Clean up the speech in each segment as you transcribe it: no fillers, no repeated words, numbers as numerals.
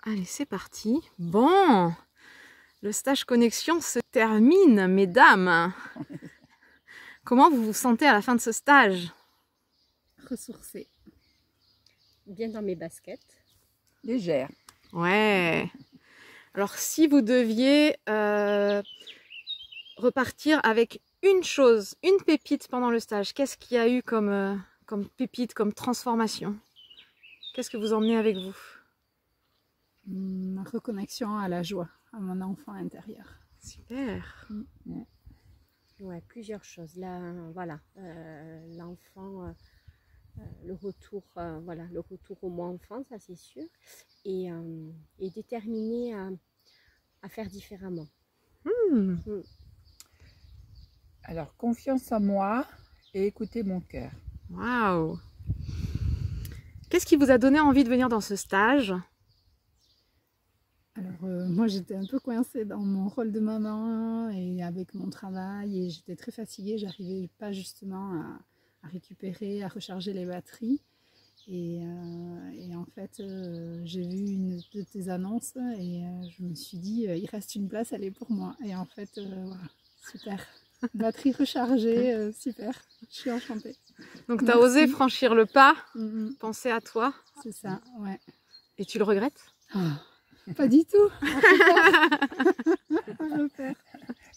Allez, c'est parti. Bon, le stage connexion se termine, mesdames. Comment vous vous sentez à la fin de ce stage? Ressourcée. Bien dans mes baskets. Légère. Ouais. Alors, si vous deviez repartir avec une chose, une pépite pendant le stage, qu'est-ce qu'il y a eu comme pépite, comme transformation? Qu'est-ce que vous emmenez avec vous? Ma reconnexion à la joie, à mon enfant intérieur. Super. Ouais, plusieurs choses. Là, voilà, l'enfant, le retour, voilà, le retour au moi enfant, ça c'est sûr, et déterminé à faire différemment. Alors, confiance en moi et écouter mon cœur. Waouh. Qu'est-ce qui vous a donné envie de venir dans ce stage? Alors, moi j'étais un peu coincée dans mon rôle de maman et avec mon travail, et j'étais très fatiguée, j'arrivais pas justement à récupérer, à recharger les batteries. Et en fait, j'ai vu une de tes annonces et je me suis dit, il reste une place, elle est pour moi. Et en fait, voilà, super. Batterie rechargée, super. Je suis enchantée. Donc tu as osé franchir le pas, penser à toi. C'est ça, ouais. Et tu le regrettes? Pas du tout. Je perds.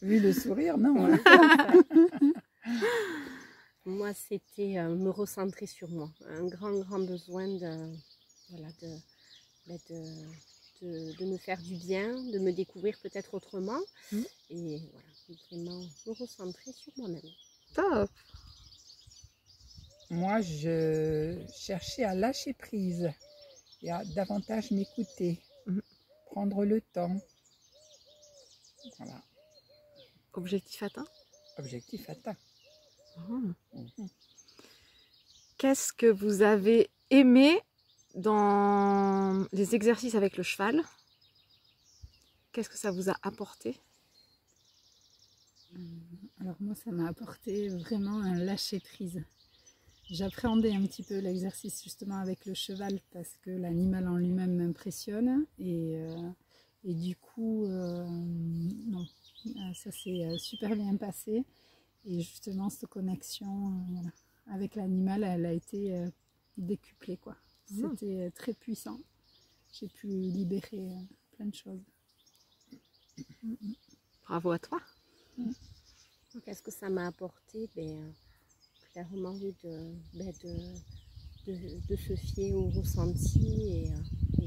Vu le sourire, non. Moi, c'était me recentrer sur moi. Un grand besoin de, voilà, de me faire du bien, de me découvrir peut-être autrement. Et voilà, vraiment me recentrer sur moi-même. Top. Moi, je cherchais à lâcher prise et à davantage m'écouter, prendre le temps. Voilà. Objectif atteint? Objectif atteint. Qu'est-ce que vous avez aimé dans les exercices avec le cheval? Qu'est-ce que ça vous a apporté? Alors moi, ça m'a apporté vraiment un lâcher-prise. J'appréhendais un petit peu l'exercice justement avec le cheval parce que l'animal en lui-même m'impressionne, et du coup, non, ça s'est super bien passé. Et justement, cette connexion voilà, avec l'animal, elle a été décuplée, quoi. C'était très puissant. J'ai pu libérer plein de choses. Bravo à toi. Qu'est-ce que ça m'a apporté? Clairement de se fier au ressenti et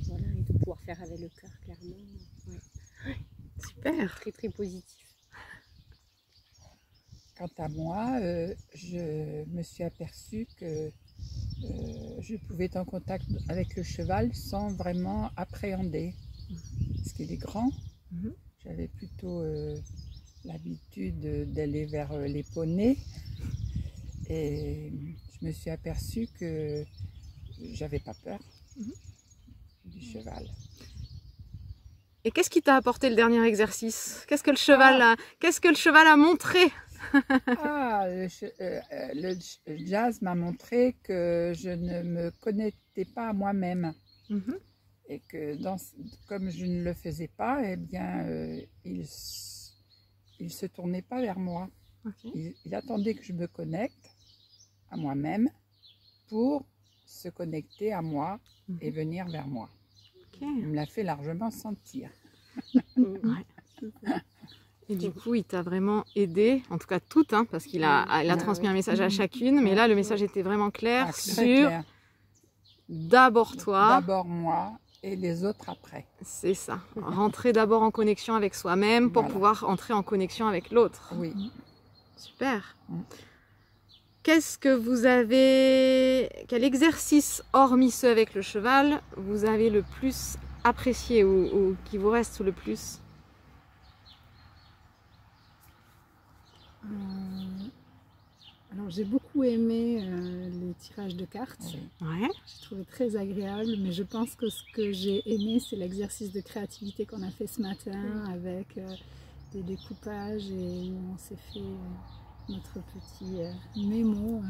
voilà, et de pouvoir faire avec le cœur, clairement. Ouais. Super. Très très positif. Quant à moi, je me suis aperçue que je pouvais être en contact avec le cheval sans vraiment appréhender. Parce qu'il est grand. J'avais plutôt l'habitude d'aller vers les poneys. Et je me suis aperçue que j'avais pas peur du cheval. Et qu'est-ce qui t'a apporté le dernier exercice? Qu'est-ce que le cheval a montré? Le jazz m'a montré que je ne me connectais pas à moi-même. Et que comme je ne le faisais pas, eh bien, il se tournait pas vers moi. Il attendait que je me connecte à moi-même pour se connecter à moi et venir vers moi. Il me l'a fait largement sentir. Et du coup, il t'a vraiment aidé, en tout cas toutes, hein, parce qu'il a transmis un message à chacune, mais là, le message était vraiment clair sur d'abord toi. D'abord moi et les autres après. C'est ça. Rentrer d'abord en connexion avec soi-même pour pouvoir entrer en connexion avec l'autre. Oui. Super. Qu'est-ce que vous avez... Quel exercice, hormis ceux avec le cheval, vous avez le plus apprécié ou qui vous reste le plus? Alors j'ai beaucoup aimé les tirages de cartes. Ouais. J'ai trouvé très agréable, mais je pense que ce que j'ai aimé, c'est l'exercice de créativité qu'on a fait ce matin avec des découpages, et où on s'est fait notre petit mémo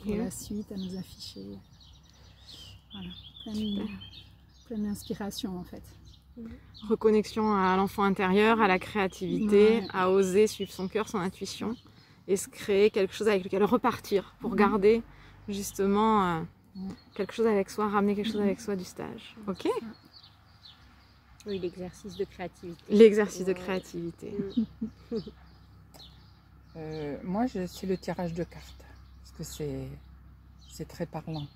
pour la suite à nous afficher. Voilà, plein Pleine d'inspiration en fait. Reconnexion à l'enfant intérieur, à la créativité, à oser suivre son cœur, son intuition et se créer quelque chose avec lequel repartir pour garder justement quelque chose avec soi, ramener quelque chose avec soi du stage. Ok? Oui, l'exercice de créativité. L'exercice de créativité. Moi, c'est le tirage de cartes, parce que c'est très parlant.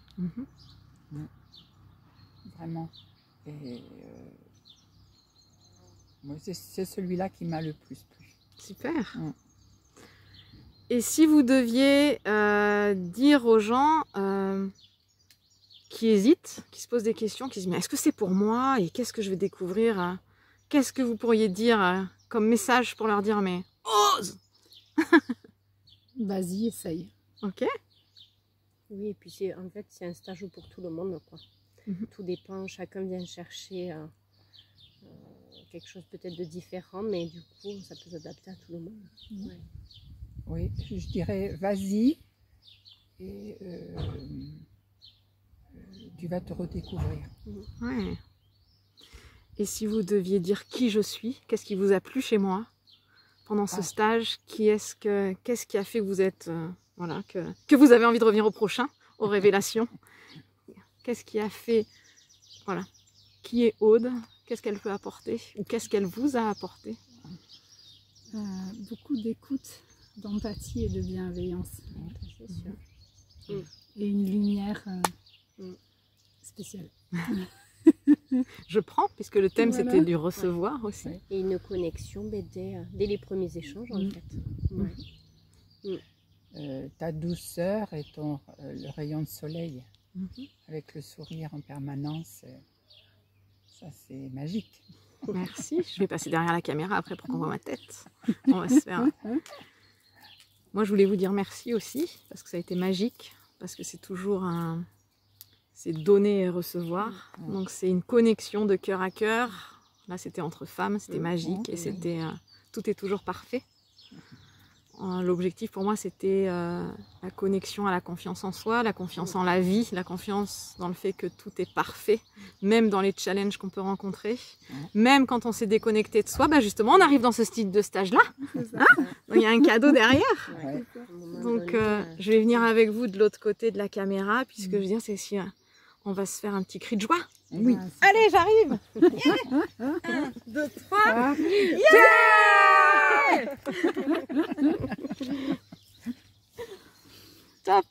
Vraiment. Et moi, c'est celui-là qui m'a le plus plu. Super. Et si vous deviez dire aux gens qui hésitent, qui se posent des questions, qui se disent mais est-ce que c'est pour moi et qu'est-ce que je vais découvrir, qu'est-ce que vous pourriez dire comme message pour leur dire mais ose. Vas-y, essaye. Ok. Oui, et puis en fait c'est un stage pour tout le monde, quoi. Tout dépend, chacun vient chercher quelque chose peut-être de différent, mais du coup ça peut s'adapter à tout le monde. Oui, je dirais vas-y et tu vas te redécouvrir. Ouais. Et si vous deviez dire qui je suis, qu'est-ce qui vous a plu chez moi pendant ce stage, qu'est-ce qui a fait que vous êtes, voilà, que vous avez envie de revenir au prochain, aux révélations? Qu'est-ce qui a fait, voilà, qui est Aude? Qu'est-ce qu'elle peut apporter? Ou qu'est-ce qu'elle vous a apporté? Beaucoup d'écoute, d'empathie et de bienveillance. C'est sûr. Et une lumière spéciale. Je prends, puisque le thème c'était du recevoir aussi. Et une connexion dès les premiers échanges en fait. Ta douceur et le rayon de soleil avec le sourire en permanence, ça c'est magique. Merci, je vais passer derrière la caméra après pour qu'on voit ma tête. On va se faire. Moi je voulais vous dire merci aussi, parce que ça a été magique, parce que c'est toujours c'est donner et recevoir. Donc c'est une connexion de cœur à cœur. Là c'était entre femmes, c'était magique et c'était tout est toujours parfait. L'objectif pour moi c'était la connexion à la confiance en soi, la confiance en la vie, la confiance dans le fait que tout est parfait, même dans les challenges qu'on peut rencontrer, même quand on s'est déconnecté de soi, bah justement on arrive dans ce style de stage là, il y a un cadeau derrière. Donc je vais venir avec vous de l'autre côté de la caméra, puisque je veux dire c'est si on va se faire un petit cri de joie. Oui. Allez, j'arrive. 1, 2, 3. Yeah. Top.